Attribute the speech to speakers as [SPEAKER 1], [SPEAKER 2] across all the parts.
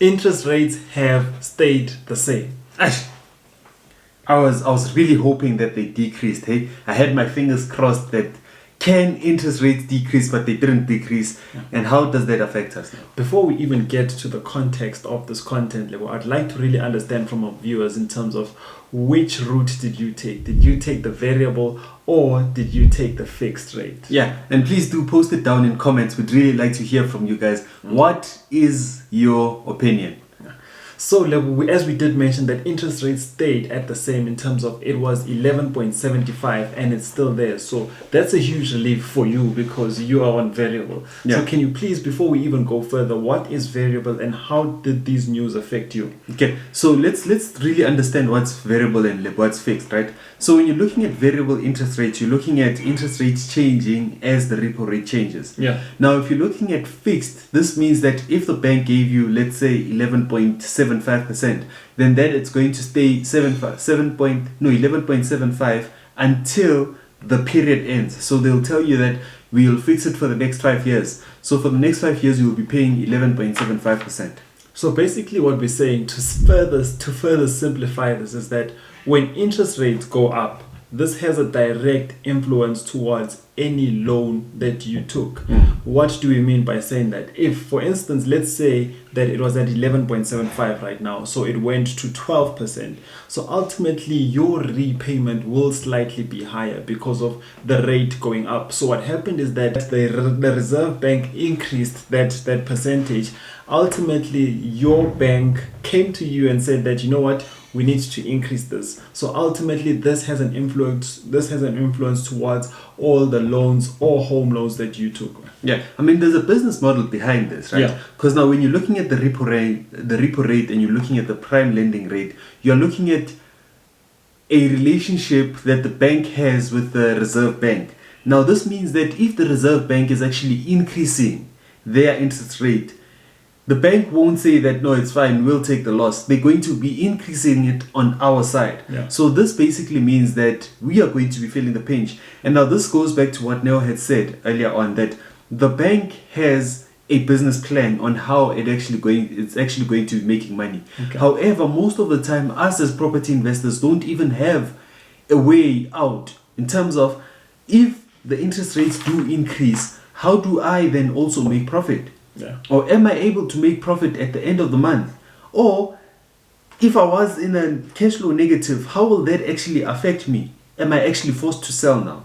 [SPEAKER 1] interest rates have stayed the same.
[SPEAKER 2] I was really hoping that they decreased. Hey, I had my fingers crossed that can interest rates decrease, but they didn't decrease.
[SPEAKER 1] Yeah.
[SPEAKER 2] And how does that affect us now?
[SPEAKER 1] Before we even get to the context of this content level, I'd like to really understand from our viewers in terms of which route did you take? Did you take the variable or did you take the fixed rate?
[SPEAKER 2] Yeah, and please do post it down in comments. We'd really like to hear from you guys. What is your opinion?
[SPEAKER 1] So as we did mention that interest rates stayed at the same in terms of it was 11.75 and it's still there. So that's a huge relief for you because you are on variable.
[SPEAKER 2] Yeah.
[SPEAKER 1] So can you please, before we even go further, what is variable and how did these news affect you?
[SPEAKER 2] Okay, so let's really understand what's variable and what's fixed, right? So when you're looking at variable interest rates, you're looking at interest rates changing as the repo rate changes.
[SPEAKER 1] Yeah.
[SPEAKER 2] Now, if you're looking at fixed, this means that if the bank gave you, let's say, 11.75%, then that it's going to stay 11.75 until the period ends. So they'll tell you that we'll fix it for the next 5 years. So for the next 5 years, you'll be paying 11.75%.
[SPEAKER 1] So basically what we're saying to further simplify this is that when interest rates go up, this has a direct influence towards any loan that you took. What do we mean by saying that? If, for instance, let's say that it was at 11.75 right now, so it went to 12%. So ultimately, your repayment will slightly be higher because of the rate going up. So what happened is that the Reserve Bank increased that percentage. Ultimately, your bank came to you and said that, you know what, we need to increase this. So ultimately, this has an influence towards all the loans or home loans that you took.
[SPEAKER 2] Yeah, I mean, there's a business model behind this, right? Because now when you're looking at the repo rate and you're looking at the prime lending rate, you're looking at a relationship that the bank has with the Reserve Bank. Now, this means that if the Reserve Bank is actually increasing their interest rate, the bank won't say that, no, it's fine, we'll take the loss. They're going to be increasing it on our side.
[SPEAKER 1] Yeah.
[SPEAKER 2] So this basically means that we are going to be feeling the pinch. And now this goes back to what Neo had said earlier on, that the bank has a business plan on how it's actually going to be making money.
[SPEAKER 1] Okay.
[SPEAKER 2] However, most of the time, us as property investors don't even have a way out in terms of if the interest rates do increase, how do I then also make profit?
[SPEAKER 1] Yeah.
[SPEAKER 2] Or am I able to make profit at the end of the month? Or if I was in a cash flow negative, how will that actually affect me? Am I actually forced to sell now?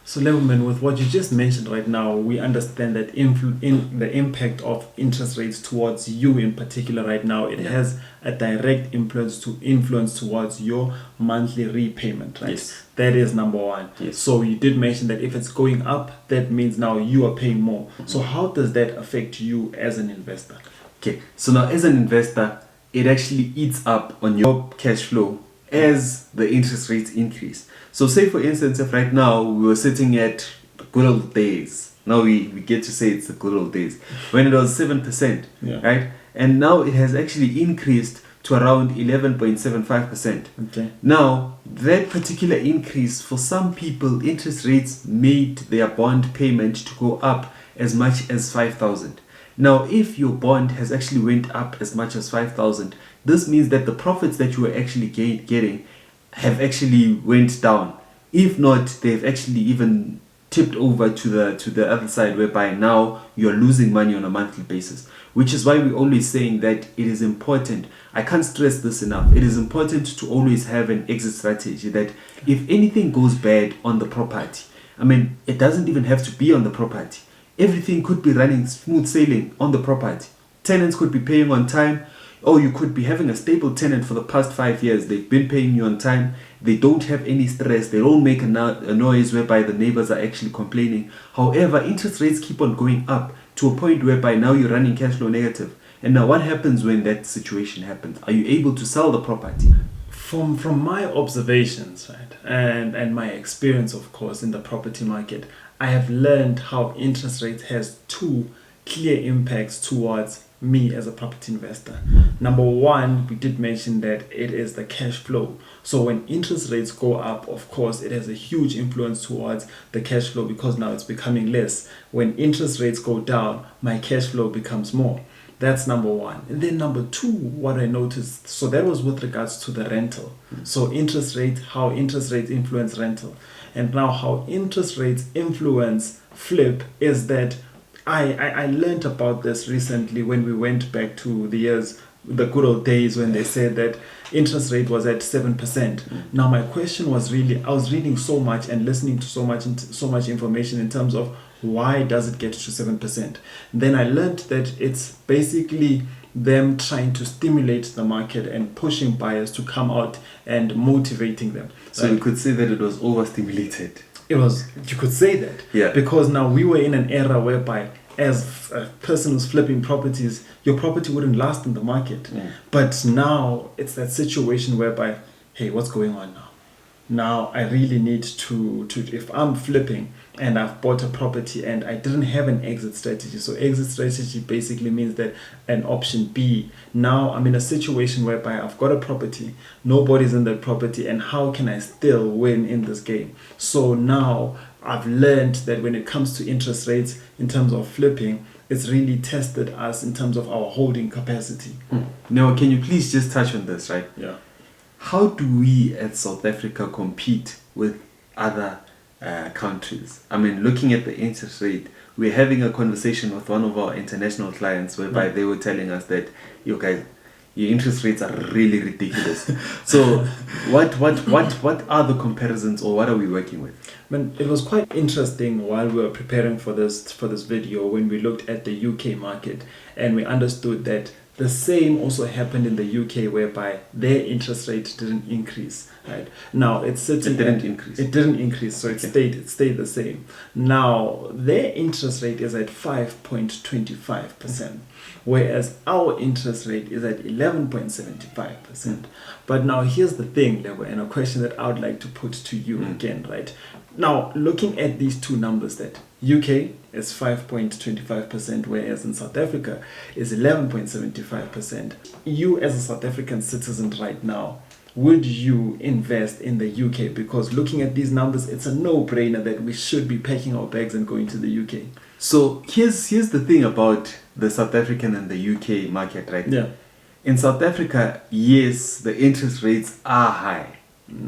[SPEAKER 1] So, Levelman, with what you just mentioned right now, we understand that in the impact of interest rates towards you in particular right now, it has a direct influence towards your monthly repayment, right?
[SPEAKER 2] Yes.
[SPEAKER 1] That is number one.
[SPEAKER 2] Yes.
[SPEAKER 1] So you did mention that if it's going up, that means now you are paying more. So how does that affect you as an investor?
[SPEAKER 2] Okay, so now as an investor, it actually eats up on your cash flow as the interest rates increase. So say for instance, if right now we were sitting at the good old days, now we get to say it's the good old days, when it was 7%, right? And now it has actually increased to around 11.75%.
[SPEAKER 1] Okay.
[SPEAKER 2] Now, that particular increase, for some people, interest rates made their bond payment to go up as much as 5,000. Now, if your bond has actually went up as much as 5,000, this means that the profits that you were actually getting have actually went down. If not, they've actually even tipped over to the other side, whereby now you're losing money on a monthly basis. Which is why we're always saying that it is important. I can't stress this enough. It is important to always have an exit strategy that if anything goes bad on the property, I mean, it doesn't even have to be on the property. Everything could be running smooth sailing on the property. Tenants could be paying on time, or you could be having a stable tenant for the past 5 years. They've been paying you on time. They don't have any stress. They don't make a noise whereby the neighbors are actually complaining. However, interest rates keep on going up to a point whereby now you're running cash flow negative. And now what happens when that situation happens? Are you able to sell the property?
[SPEAKER 1] From my observations, right, and my experience, of course, in the property market, I have learned how interest rates has two clear impacts towards me as a property investor. Number one, we did mention that it is the cash flow. So when interest rates go up, of course, it has a huge influence towards the cash flow because now it's becoming less. When interest rates go down, my cash flow becomes more. That's number one. And then number two, what I noticed, so that was with regards to the rental. So interest rate, how interest rates influence rental. And now how interest rates influence flip is that I learned about this recently when we went back to the good old days when they said that interest rate was at 7%. Now my question was really, I was reading so much and listening to so much information in terms of why does it get to 7%. Then I learned that it's basically them trying to stimulate the market and pushing buyers to come out and motivating them.
[SPEAKER 2] So you could say that it was overstimulated.
[SPEAKER 1] You could say that.
[SPEAKER 2] Yeah.
[SPEAKER 1] Because now we were in an era whereby as a person who's flipping properties, your property wouldn't last in the market. But now it's that situation whereby, hey, what's going on now? Now I really need to if I'm flipping and I've bought a property and I didn't have an exit strategy. So exit strategy basically means that an option B. Now I'm in a situation whereby I've got a property, nobody's in that property, and how can I still win in this game? So now I've learned that when it comes to interest rates in terms of flipping, it's really tested us in terms of our holding capacity.
[SPEAKER 2] Now, can you please just touch on this, right?
[SPEAKER 1] Yeah.
[SPEAKER 2] How do we at South Africa compete with other countries? I mean, looking at the interest rate, we're having a conversation with one of our international clients whereby they were telling us that, you guys, your interest rates are really ridiculous. So what are the comparisons, or what are we working with?
[SPEAKER 1] It was quite interesting while we were preparing for this video when we looked at the UK market and we understood that the same also happened in the UK, whereby their interest rate didn't increase. Right now, it didn't increase, so it stayed the same. Now their interest rate is at 5.25%, whereas our interest rate is at 11.75%. But now here's the thing, Lebo, and a question that I would like to put to you again, right? Now, looking at these two numbers, that UK is 5.25%, whereas in South Africa is 11.75%. You as a South African citizen right now, would you invest in the UK? Because looking at these numbers, it's a no-brainer that we should be packing our bags and going to the UK.
[SPEAKER 2] So here's the thing about the South African and the UK market, right?
[SPEAKER 1] Yeah.
[SPEAKER 2] In South Africa, yes, the interest rates are high.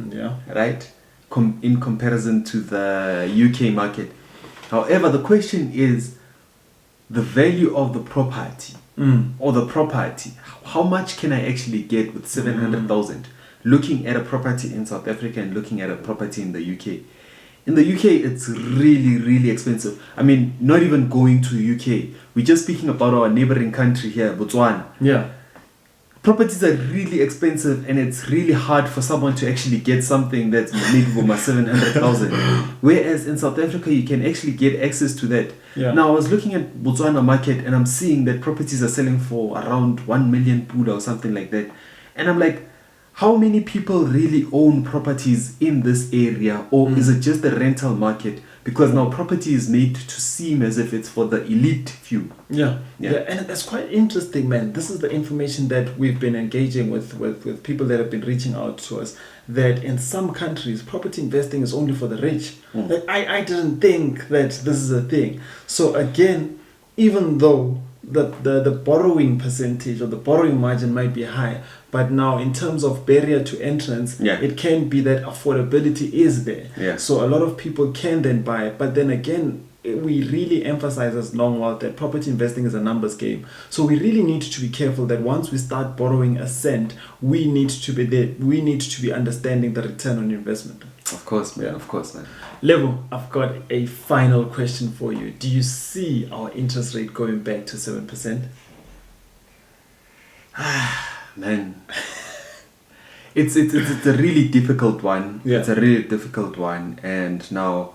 [SPEAKER 1] Yeah.
[SPEAKER 2] Right? In comparison to the UK market. However, the question is the value of the property or the property. How much can I actually get with 700,000? Looking at a property in South Africa and looking at a property in the UK. In the UK, it's really, really expensive. I mean, not even going to UK. We're just speaking about our neighboring country here, Botswana.
[SPEAKER 1] Yeah.
[SPEAKER 2] Properties are really expensive, and it's really hard for someone to actually get something that's maybe for 700,000. Whereas in South Africa, you can actually get access to that.
[SPEAKER 1] Yeah.
[SPEAKER 2] Now, I was looking at Botswana market, and I'm seeing that properties are selling for around 1 million pula or something like that. And I'm like, how many people really own properties in this area, or is it just the rental market? Because now property is made to seem as if it's for the elite few.
[SPEAKER 1] Yeah, and that's quite interesting, man. This is the information that we've been engaging with people that have been reaching out to us, that in some countries, property investing is only for the rich. Like, I didn't think that this is a thing. So again, even though the borrowing percentage or the borrowing margin might be high, but now in terms of barrier to entrance, it can be that affordability is there.
[SPEAKER 2] Yeah.
[SPEAKER 1] So a lot of people can then buy. But then again, we really emphasize as Longwell that property investing is a numbers game. So we really need to be careful that once we start borrowing a cent, we need to be there. We need to be understanding the return on investment.
[SPEAKER 2] Of course, man. Of course, man.
[SPEAKER 1] Level, I've got a final question for you. Do you see our interest rate going back to 7%?
[SPEAKER 2] Man, it's a really difficult one.
[SPEAKER 1] Yeah.
[SPEAKER 2] It's a really difficult one, and now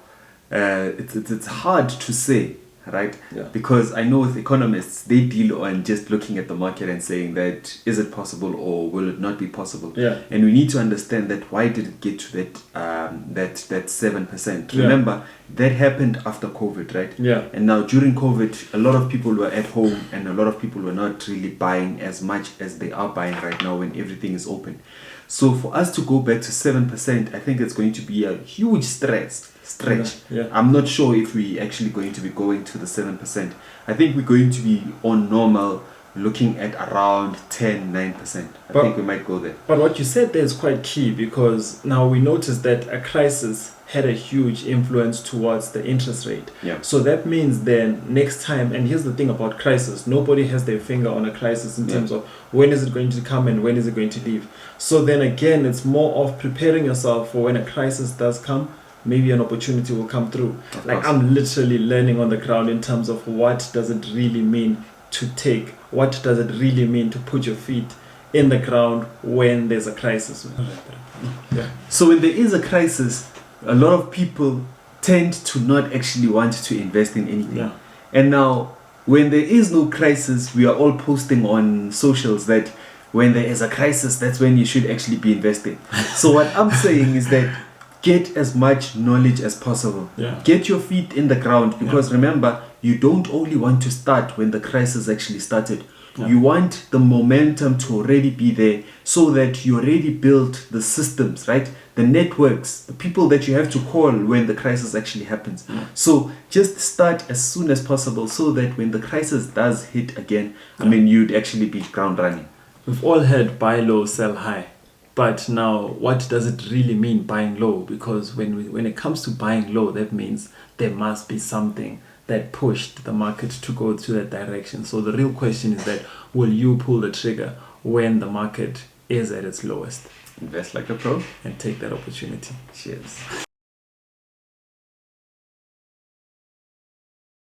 [SPEAKER 2] it's hard to say, right?
[SPEAKER 1] Yeah.
[SPEAKER 2] Because I know with economists, they deal on just looking at the market and saying that is it possible or will it not be possible?
[SPEAKER 1] Yeah.
[SPEAKER 2] And we need to understand that why did it get to that 7%?
[SPEAKER 1] Yeah.
[SPEAKER 2] Remember, that happened after COVID, right?
[SPEAKER 1] Yeah.
[SPEAKER 2] And now during COVID, a lot of people were at home and a lot of people were not really buying as much as they are buying right now when everything is open. So for us to go back to 7%, I think it's going to be a huge stretch.
[SPEAKER 1] Yeah.
[SPEAKER 2] I'm not sure if we actually going to be going to the 7%. I think we're going to be on normal looking at around 9%. I think we might go there.
[SPEAKER 1] But what you said there is quite key, because now we noticed that a crisis had a huge influence towards the interest rate.
[SPEAKER 2] Yeah.
[SPEAKER 1] So that means then next time, and here's the thing about crisis, nobody has their finger on a crisis in terms of when is it going to come and when is it going to leave. So then again, it's more of preparing yourself for when a crisis does come, maybe an opportunity will come through. Like I'm literally learning on the ground in terms of what does it really mean to take, what does it really mean to put your feet in the ground when there's a crisis.
[SPEAKER 2] Yeah. So when there is a crisis, a lot of people tend to not actually want to invest in anything.
[SPEAKER 1] Yeah.
[SPEAKER 2] And now, when there is no crisis, we are all posting on socials that when there is a crisis, that's when you should actually be investing. So what I'm saying is that get as much knowledge as possible.
[SPEAKER 1] Yeah.
[SPEAKER 2] Get your feet in the ground, because remember, you don't only want to start when the crisis actually started.
[SPEAKER 1] Yeah.
[SPEAKER 2] You want the momentum to already be there, so that you already built the systems, right? The networks, the people that you have to call when the crisis actually happens.
[SPEAKER 1] Yeah.
[SPEAKER 2] So just start as soon as possible, so that when the crisis does hit again, I mean, you'd actually be ground running.
[SPEAKER 1] We've all heard buy low, sell high. But now, what does it really mean buying low? Because when it comes to buying low, that means there must be something that pushed the market to go to that direction. So the real question is that, will you pull the trigger when the market is at its lowest?
[SPEAKER 2] Invest like a pro
[SPEAKER 1] and take that opportunity.
[SPEAKER 2] Cheers.